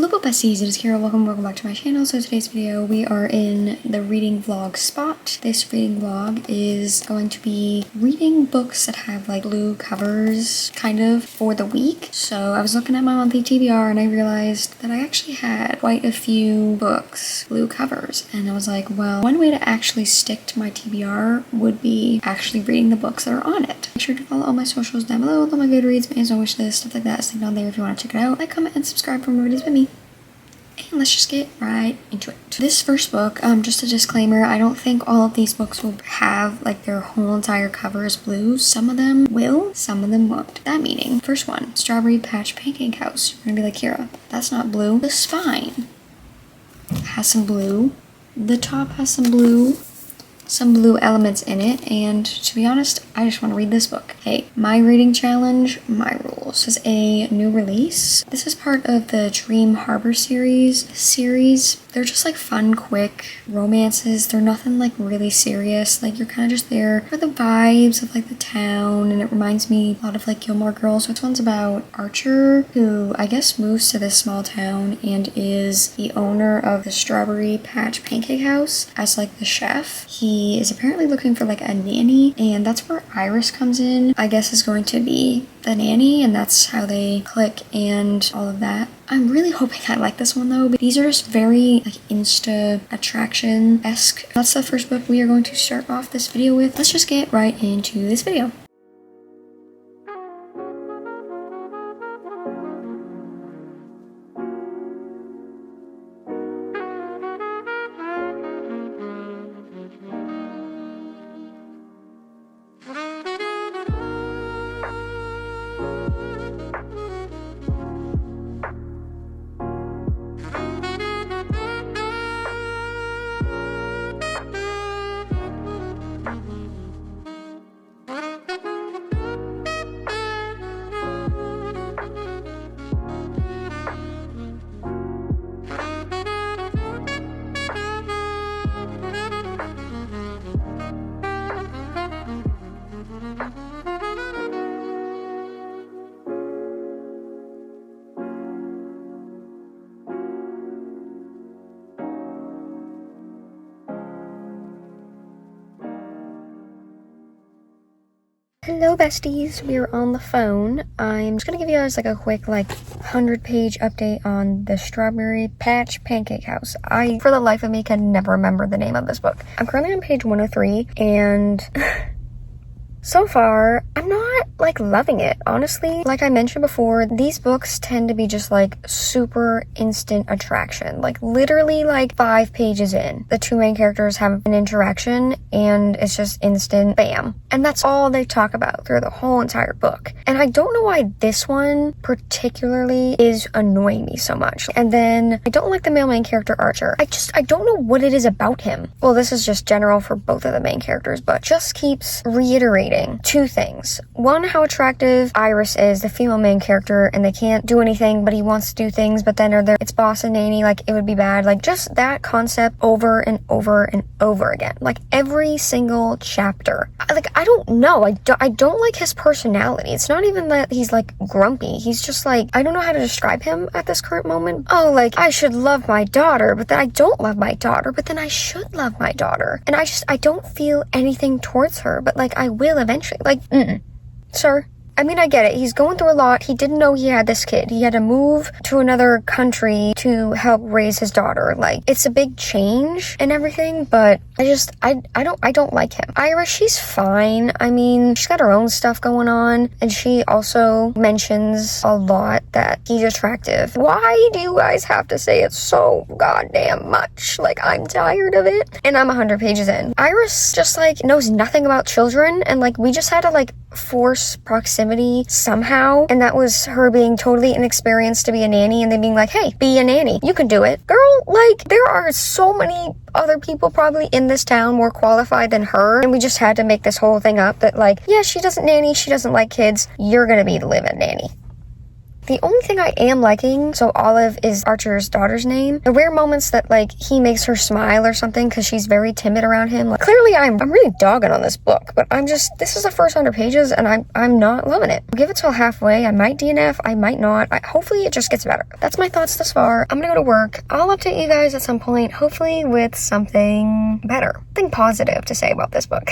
Hello besties, it is Keira. Welcome back to my channel. So today's video, we are in the reading vlog spot. This reading vlog is going to be reading books that have like blue covers kind of for the week. So I was looking at my monthly TBR and I realized that I actually had quite a few books blue covers, and I was like, well, one way to actually stick to my TBR would be actually reading the books that are on it. Make sure to follow all my socials down below, all my goodreads, my Amazon wishlist, stuff like that is linked down there if you want to check it out. Like, comment, and subscribe for more videos with me. And let's just get right into it. This first book, just a disclaimer, I don't think all of these books will have like their whole entire cover is blue. Some of them will, some of them won't. That meaning, first one, Strawberry Patch Pancake House. You're gonna be like, Keira, that's not blue. The spine has some blue. The top has some blue elements in it, and to be honest, I just want to read this book. Hey, my reading challenge, my rules. This is a new release. This is part of the Dream Harbor series. They're just like fun, quick romances. They're nothing like really serious. Like, you're kind of just there for the vibes of like the town, and it reminds me a lot of like Gilmore Girls. So this one's about Archer, who I guess moves to this small town and is the owner of the Strawberry Patch Pancake House as like the chef. He is apparently looking for like a nanny, and that's where Iris comes in. I guess is going to be the nanny, and that's how they click and all of that. I'm really hoping I like this one though, but these are just very like Insta attraction-esque. That's the first book we are going to start off this video with. Let's just get right into this video. Hello besties, we are on the phone. I'm just gonna give you guys like a quick 100-page update on the Strawberry Patch Pancake House. I, for the life of me, can never remember the name of this book. I'm currently on page 103, and so far, I'm not loving it, honestly. Like I mentioned before, these books tend to be just super instant attraction. Literally 5 pages in, the two main characters have an interaction and it's just instant bam. And that's all they talk about through the whole entire book. And I don't know why this one particularly is annoying me so much. And then I don't like the male main character Archer. I don't know what it is about him. Well, this is just general for both of the main characters, but just keeps reiterating two things. One, how attractive Iris is, the female main character, and they can't do anything, but he wants to do things, but then it's boss and nanny, it would be bad. Just that concept over and over and over again. Every single chapter. I don't know. I don't like his personality. It's not even that he's grumpy. He's just I don't know how to describe him at this current moment. Oh, I should love my daughter, but then I don't love my daughter, but then I should love my daughter. And I don't feel anything towards her, but I will eventually. Sir, I mean, I get it. He's going through a lot. He didn't know he had this kid. He had to move to another country to help raise his daughter. It's a big change and everything, but I don't like him. Iris, she's fine. I mean, she's got her own stuff going on, and she also mentions a lot that he's attractive. Why do you guys have to say it so goddamn much? I'm tired of it. And I'm 100 pages in. Iris just knows nothing about children, and we just had to force proximity somehow, and that was her being totally inexperienced to be a nanny, and then being hey, be a nanny, you can do it, girl. There are so many other people probably in this town more qualified than her, and we just had to make this whole thing up that yeah, she doesn't nanny, she doesn't like kids, you're gonna be the live-in nanny. The only thing I am liking, so Olive is Archer's daughter's name, the rare moments that like he makes her smile or something because she's very timid around him. Like, clearly I'm really dogging on this book, but this is the first 100 pages and I'm not loving it. I'll give it till halfway. I might DNF, I might not. Hopefully it just gets better. That's my thoughts thus far. I'm gonna go to work. I'll update you guys at some point, hopefully with something better, something positive to say about this book.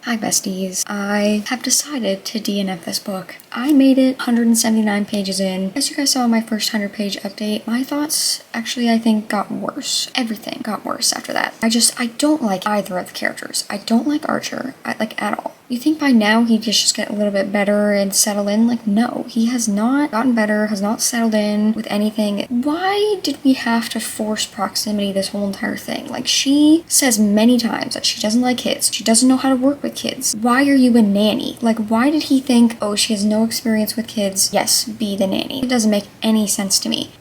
Hi besties, I have decided to DNF this book. I made it 179 pages in. As you guys saw in my first 100 page update, my thoughts actually I think got worse. Everything got worse after that. I don't like either of the characters. I don't like Archer, like at all. You think by now he'd just get a little bit better and settle in? Like, no, he has not gotten better, has not settled in with anything. Why did we have to force proximity this whole entire thing? Like, she says many times that she doesn't like kids. She doesn't know how to work with kids. Why are you a nanny? Like, why did he think, oh, she has no experience with kids? Yes, be the nanny. It doesn't make any sense to me.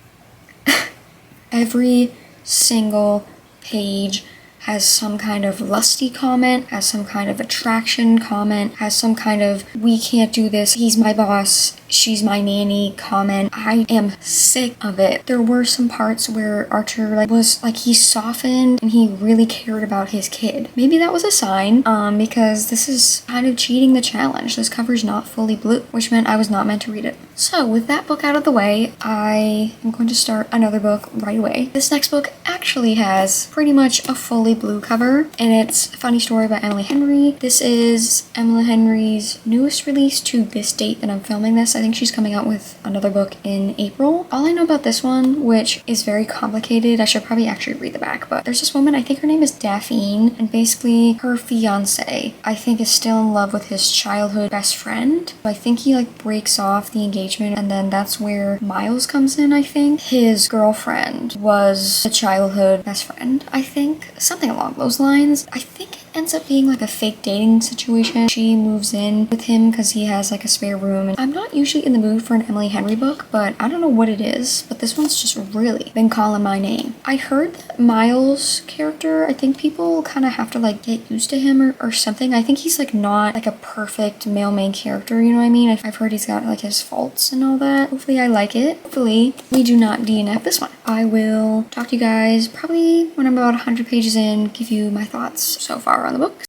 Every single page has some kind of lusty comment, has some kind of attraction comment, has some kind of we can't do this, he's my boss, she's my nanny comment. I am sick of it. There were some parts where Archer was he softened and he really cared about his kid. Maybe that was a sign, because this is kind of cheating the challenge. This cover's not fully blue, which meant I was not meant to read it. So with that book out of the way, I am going to start another book right away. This next book actually has pretty much a fully blue cover, and it's a funny story by Emily Henry. This is Emily Henry's newest release to this date that I'm filming this. I think she's coming out with another book in April. All I know about this one, which is very complicated, I should probably actually read the back, but there's this woman, I think her name is Daphne, and basically her fiance, I think, is still in love with his childhood best friend. I think he breaks off the engagement, and then that's where Miles comes in, I think. His girlfriend was a childhood best friend, I think. Something along those lines. I think it ends up being a fake dating situation. She moves in with him because he has a spare room, and I'm not usually in the mood for an Emily Henry book, but I don't know what it is, but this one's just really been calling my name. I heard that Miles' character, I think people kind of have to get used to him or something. I think he's not a perfect male main character, you know what I mean? I've heard he's got his faults and all that. Hopefully I like it. Hopefully we do not DNF this one. I will talk to you guys probably when I'm about 100 pages in, give you my thoughts so far on the book.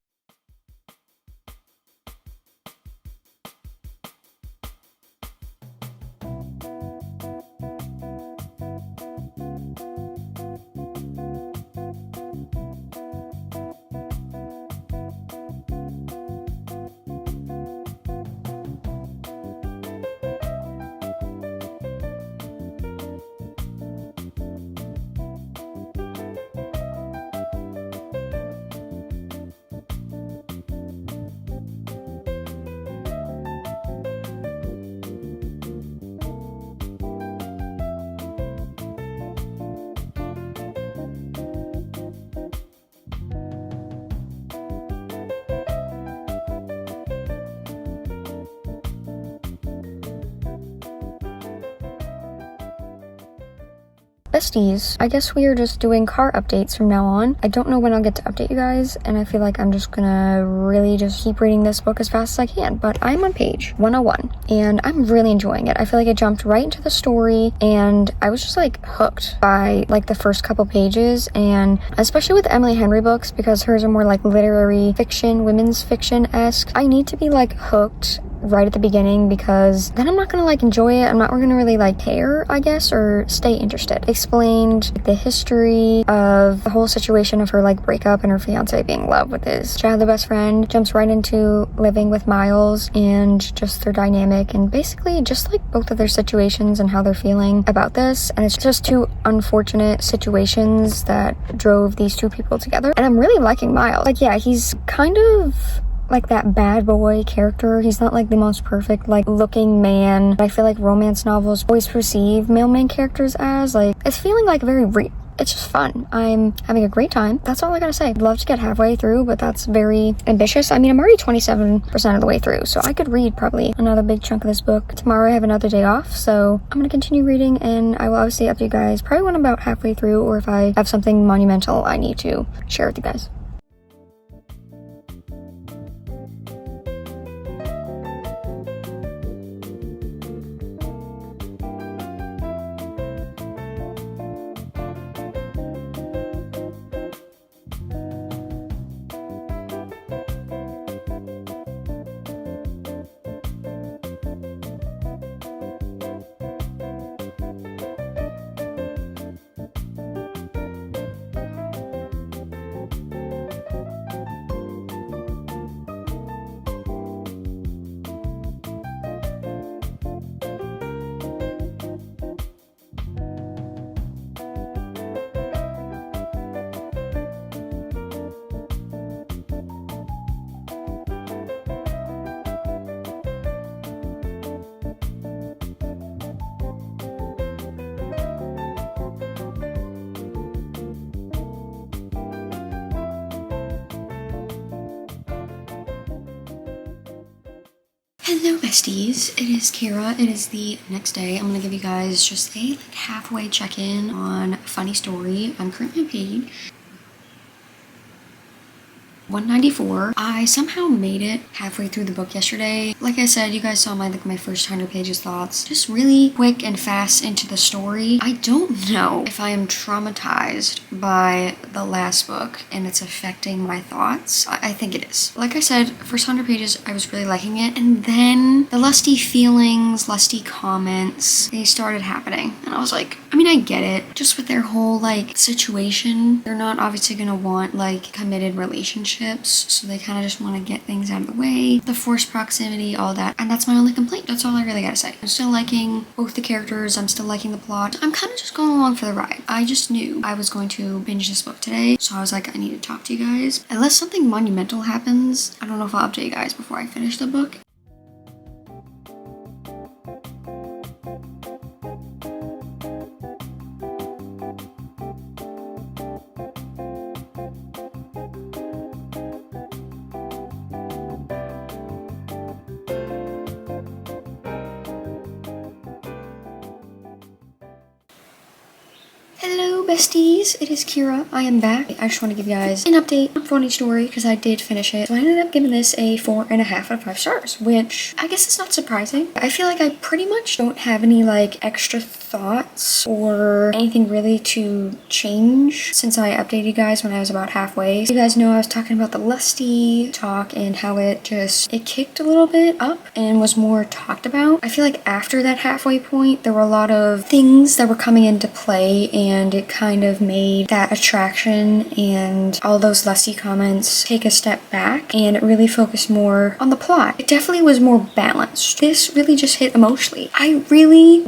Besties, I guess we are just doing car updates from now on. I don't know when I'll get to update you guys, and I feel like I'm just gonna really just keep reading this book as fast as I can, but I'm on page 101, and I'm really enjoying it. I feel like it jumped right into the story, and I was just hooked by the first couple pages, and especially with Emily Henry books, because hers are more literary fiction, women's fiction-esque. I need to be hooked right at the beginning, because then I'm not gonna enjoy it. I'm not gonna really care, I guess, or stay interested. Explained the history of the whole situation of her breakup and her fiance being in love with his childhood best friend. Jumps right into living with Miles and just their dynamic, and basically just both of their situations and how they're feeling about this. And it's just two unfortunate situations that drove these two people together, and I'm really liking Miles. Yeah, he's kind of that bad boy character. He's not the most perfect looking man. I feel romance novels always perceive male main characters as it's feeling very real. It's just fun. I'm having a great time. That's all I gotta say. I'd love to get halfway through, but that's very ambitious. I mean, I'm already 27% of the way through, so I could read probably another big chunk of this book. Tomorrow I have another day off, so I'm gonna continue reading, and I will obviously update you guys probably when I'm about halfway through, or if I have something monumental I need to share with you guys. Hello besties, it is Kira. It is the next day. I'm gonna give you guys just a halfway check-in on a funny story. I'm currently on page 194. I somehow made it halfway through the book yesterday. Like I said, you guys saw my first 100 pages thoughts. Just really quick and fast into the story. I don't know if I am traumatized by the last book and it's affecting my thoughts. I think it is. Like I said, first 100 pages, I was really liking it. And then the lusty feelings, lusty comments, they started happening. And I was like, I mean, I get it. Just with their whole situation, they're not obviously gonna want committed relationships. So they kind of just want to get things out of the way. The forced proximity, all that. And that's my only complaint. That's all I really gotta say. I'm still liking both the characters. I'm still liking the plot. I'm kind of just going along for the ride. I just knew I was going to binge this book today. So I was like, I need to talk to you guys. Unless something monumental happens, I don't know if I'll update you guys before I finish the book. Hello besties, it is Kira. I am back. I just want to give you guys an update on Funny Story because I did finish it. So I ended up giving this a 4.5 out of 5 stars, which I guess is not surprising. I feel like I pretty much don't have any extra thoughts or anything really to change since I updated you guys when I was about halfway. You guys know I was talking about the lusty talk and how it kicked a little bit up and was more talked about. I feel like after that halfway point, there were a lot of things that were coming into play and it kind of made that attraction and all those lusty comments take a step back and it really focused more on the plot. It definitely was more balanced. This really just hit emotionally. I really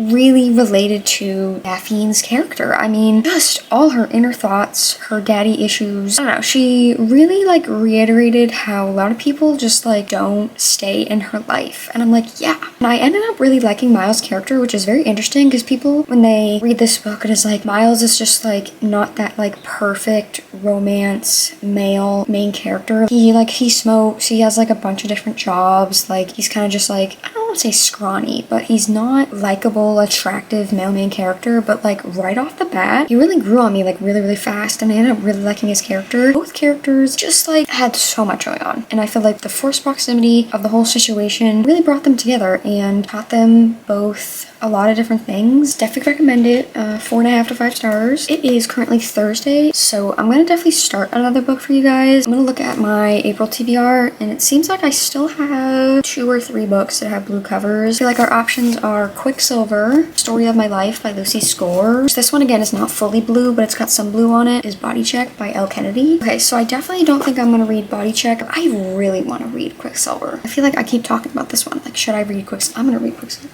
related to Daphine's character. I mean, just all her inner thoughts, her daddy issues. I don't know, she really reiterated how a lot of people just don't stay in her life. And I'm like, yeah. And I ended up really liking Miles' character, which is very interesting because people, when they read this book, it is Miles is just not that perfect romance male main character. He smokes, he has a bunch of different jobs, he's kind of just I don't want to say scrawny, but he's not likable, attractive male main character, but right off the bat, he really grew on me really fast and I ended up really liking his character. Both characters just had so much going on and I feel the forced proximity of the whole situation really brought them together and taught them both a lot of different things. Definitely recommend it. 4.5 out of 5 stars. It is currently Thursday, so I'm gonna definitely start another book for you guys. I'm gonna look at my April TBR, and it seems like I still have 2 or 3 books that have blue covers. I feel our options are Quicksilver, Story of My Life by Lucy Score. This one again is not fully blue, but it's got some blue on it. Is Body Check by Elle Kennedy. Okay, so I definitely don't think I'm gonna read Body Check. I really want to read Quicksilver. I feel I keep talking about this one. Should I read Quicksilver? I'm gonna read Quicksilver.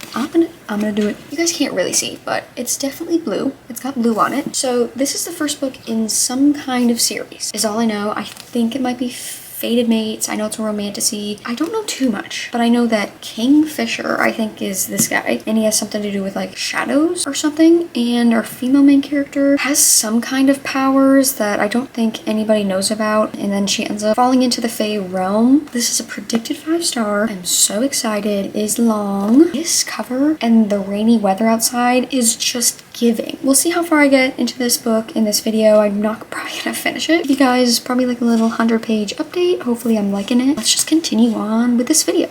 I'm gonna do it. You guys can't really see, but it's definitely blue. It's got blue on it. So this is the first book in some kind of series, is all I know. I think it might be Fated Mates. I know it's a romantasy. I don't know too much, but I know that Kingfisher, I think, is this guy, and he has something to do with shadows or something, and our female main character has some kind of powers that I don't think anybody knows about, and then she ends up falling into the Fae realm. This is a predicted 5-star. I'm so excited. It is long. This cover and the rainy weather outside is just giving. We'll see how far I get into this book in this video. I'm not probably gonna finish it. You guys, probably a little 100-page update. Hopefully I'm liking it. Let's just continue on with this video.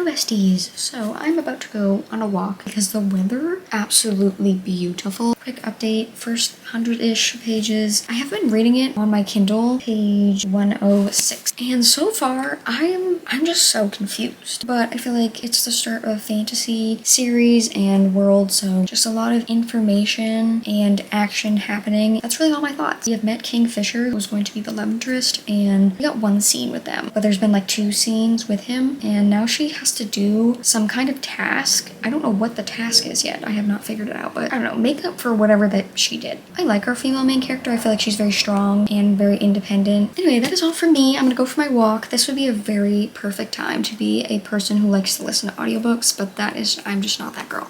Hello besties! So I'm about to go on a walk because the weather absolutely beautiful. Quick update, first 100-ish pages. I have been reading it on my Kindle, page 106. And so far, I'm just so confused. But I feel like it's the start of a fantasy series and world, so just a lot of information and action happening. That's really all my thoughts. We have met Kingfisher, who's going to be the love interest, and we got one scene with them. But there's been like 2 scenes with him, and now she has to do some kind of task. I don't know what the task is yet. I have not figured it out, but I don't know, make up for whatever that she did. I like our female main character. I feel like she's very strong and very independent. Anyway, that is all for me. I'm gonna go for my walk. This would be a very perfect time to be a person who likes to listen to audiobooks, but I'm just not that girl.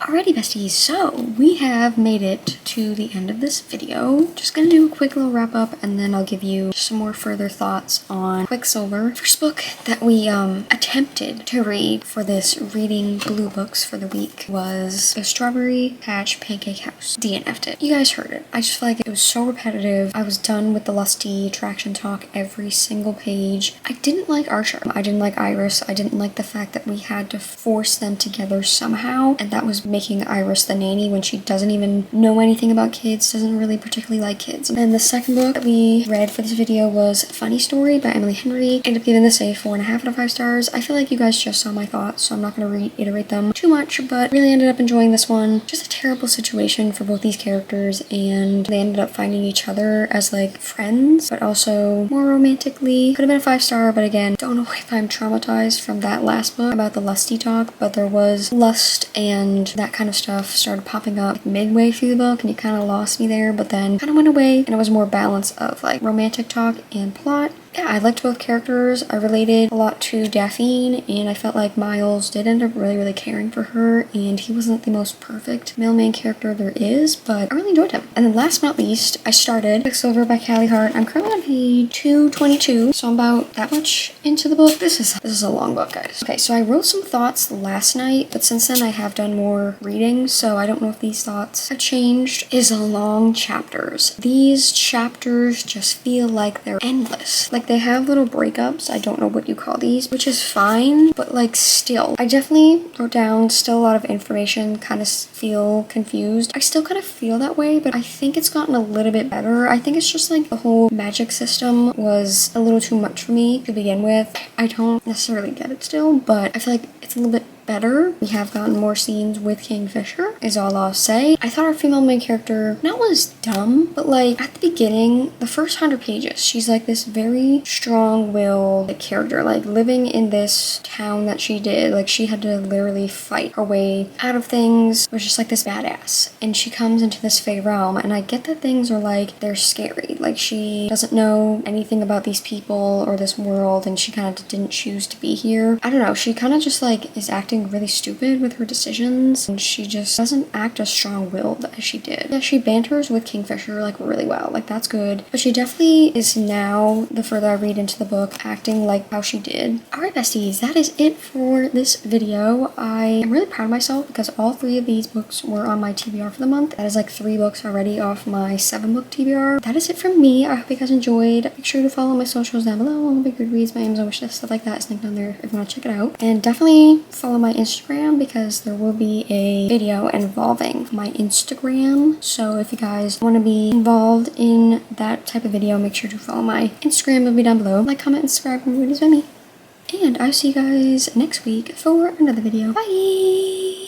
Alrighty besties, so we have made it to the end of this video. Just gonna do a quick little wrap up and then I'll give you some more further thoughts on Quicksilver. First book that we attempted to read for this reading blue books for the week was The Strawberry Patch Pancake House. DNF'd it. You guys heard it. I just feel like it was so repetitive. I was done with the lusty attraction talk every single page. I didn't like Archer. I didn't like Iris. I didn't like the fact that we had to force them together somehow, and that was making Iris the nanny when she doesn't even know anything about kids, doesn't really particularly like kids. And the second book that we read for this video was Funny Story by Emily Henry. Ended up giving this a 4.5 out of 5 stars. I feel like you guys just saw my thoughts, so I'm not going to reiterate them too much, but really ended up enjoying this one. Just a terrible situation for both these characters, and they ended up finding each other as like friends, but also more romantically. Could have been a 5-star, but again, don't know if I'm traumatized from that last book about the lusty talk, but there was lust and that kind of stuff started popping up midway through the book and it kind of lost me there, but then kind of went away and it was more balance of like romantic talk and plot. Yeah, I liked both characters. I related a lot to Daphne, and I felt like Miles did end up really caring for her, and he wasn't the most perfect male main character there is, but I really enjoyed him. And then last but not least, I started Quicksilver by Callie Hart. I'm currently on page 222, so I'm about that much into the book. This is a long book, guys. Okay, so I wrote some thoughts last night, but since then I have done more reading, so I don't know if these thoughts have changed. Is long chapters. These chapters just feel like they're endless. Like they have little breakups, I don't know what you call these, which is fine, but like still. I definitely wrote down still a lot of information, kind of feel confused. I still kind of feel that way, but I think it's gotten a little bit better. I think it's just like the whole magic system was a little too much for me to begin with. I don't necessarily get it still, but I feel like it's a little bit better. We have gotten more scenes with Kingfisher, is all I'll say. I thought our female main character not was dumb, but like at the beginning, the first 100 pages, she's like this very strong-willed character, like living in this town that she did. Like she had to literally fight her way out of things. It was just like this badass. And she comes into this Fey realm, and I get that things are like, they're scary. Like she doesn't know anything about these people or this world, and she kind of didn't choose to be here. I don't know, she kind of just like is acting really stupid with her decisions, and she just doesn't act as strong-willed as she did. Yeah, she banters with Kingfisher like really well, like that's good, but she definitely is now, the further I read into the book, acting like how she did. Alright besties, that is it for this video. I am really proud of myself because all 3 of these books were on my TBR for the month. That is like 3 books already off my 7-book TBR. That is it from me. I hope you guys enjoyed. Make sure to follow my socials down below, my goodreads, my Amazon wishlist, stuff like that is linked down there if you want to check it out. And definitely follow my Instagram because there will be a video involving my Instagram. So if you guys want to be involved in that type of video, make sure to follow my Instagram. It'll be down below. Like, comment, and subscribe, and videos by me. And I'll see you guys next week for another video. Bye!